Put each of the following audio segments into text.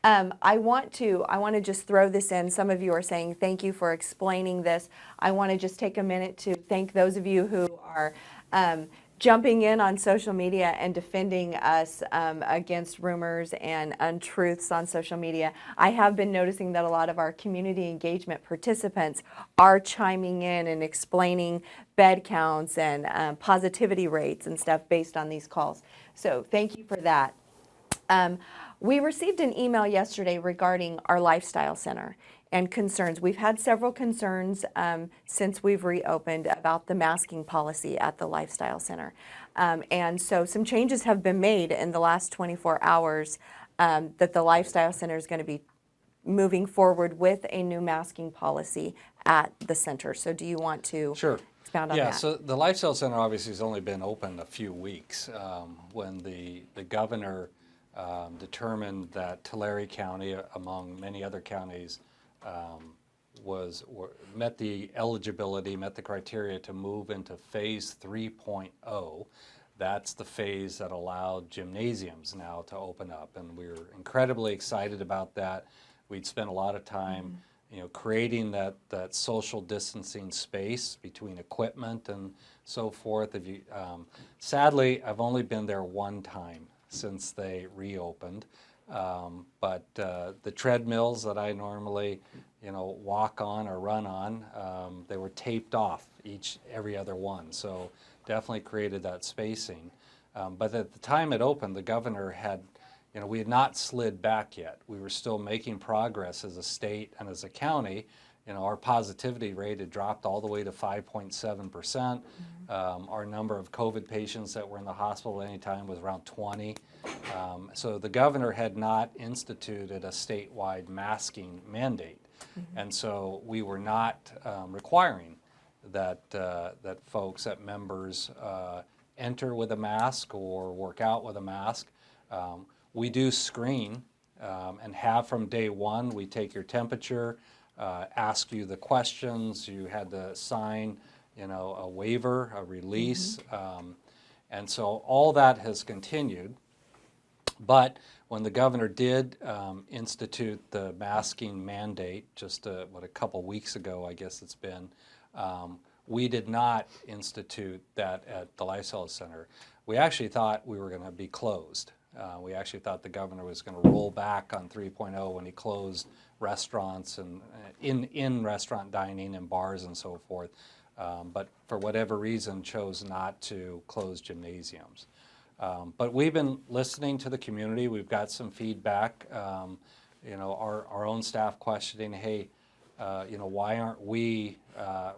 I want to just throw this in. Some of you are saying thank you for explaining this. I want to just take a minute to thank those of you who are jumping in on social media and defending us against rumors and untruths on social media. I have been noticing that a lot of our community engagement participants are chiming in and explaining bed counts and positivity rates and stuff based on these calls. So thank you for that. We received an email yesterday regarding our lifestyle center and concerns. We've had several concerns since we've reopened about the masking policy at the lifestyle center. And so some changes have been made in the last 24 hours that the lifestyle center is going to be moving forward with a new masking policy at the center. So do you want to expound on that? Yeah, so the Lifestyle Center obviously has only been open a few weeks when the governor determined that Tulare County, among many other counties, met the eligibility, met the criteria to move into phase 3.0. That's the phase that allowed gymnasiums now to open up, and we were incredibly excited about that. We'd spent a lot of time creating that social distancing space between equipment and so forth. Sadly, I've only been there one time since they reopened, but the treadmills that I normally walk on or run on, they were taped off every other one, so definitely created that spacing. But at the time it opened, the governor had, we had not slid back yet. We were still making progress as a state and as a county. Our positivity rate had dropped all the way to 5.7%. Our number of COVID patients that were in the hospital at any time was around 20. So the governor had not instituted a statewide masking mandate. And so we were not requiring that folks, that members enter with a mask or work out with a mask. We do screen and have from day one. We take your temperature, ask you the questions. You had to sign, a waiver, a release. And so all that has continued. But when the governor did institute the masking mandate, just a couple weeks ago, I guess it's been, we did not institute that at the Lifestyle Center. We actually thought we were going to be closed. We actually thought the governor was going to roll back on 3.0 when he closed restaurants and in-restaurant dining and bars and so forth, but for whatever reason chose not to close gymnasiums. But we've been listening to the community. We've got some feedback. Our own staff questioning, hey, why aren't we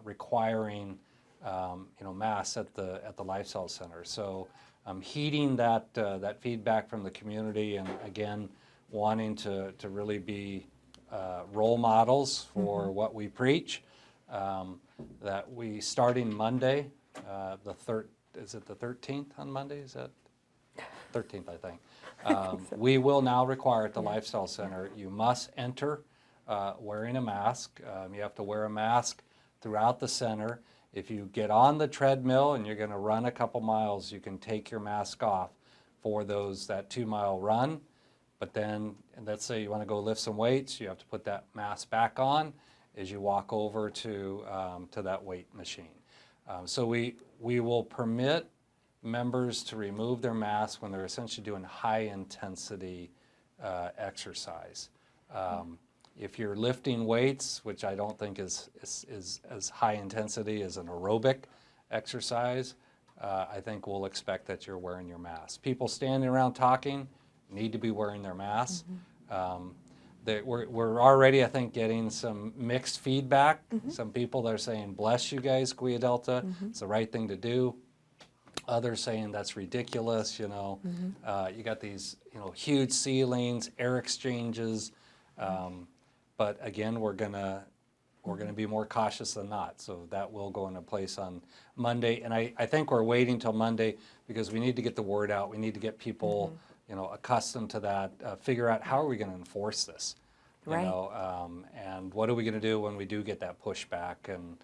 requiring masks at the Lifestyle Center? So I'm heeding that feedback from the community, and again, wanting to really be role models for what we preach. That we starting Monday, is it the 13th on Monday? Is that 13th, I think. We will now require at the Lifestyle Center, you must enter wearing a mask. You have to wear a mask throughout the center. If you get on the treadmill and you're going to run a couple miles, you can take your mask off for that 2-mile run. But then, let's say you want to go lift some weights, you have to put that mask back on as you walk over to that weight machine. So we will permit members to remove their mask when they're essentially doing high-intensity exercise. If you're lifting weights, which I don't think is as high intensity as an aerobic exercise, I think we'll expect that you're wearing your mask. People standing around talking need to be wearing their masks. We're already, I think, getting some mixed feedback. Some people that are saying, bless you guys, Kaweah Delta, it's the right thing to do. Others saying that's ridiculous, you got these, huge ceilings, air exchanges. But again, we're gonna be more cautious than not. So that will go into place on Monday. And I think we're waiting till Monday because we need to get the word out. We need to get people, accustomed to that. Figure out how are we going to enforce this, and what are we going to do when we do get that pushback? And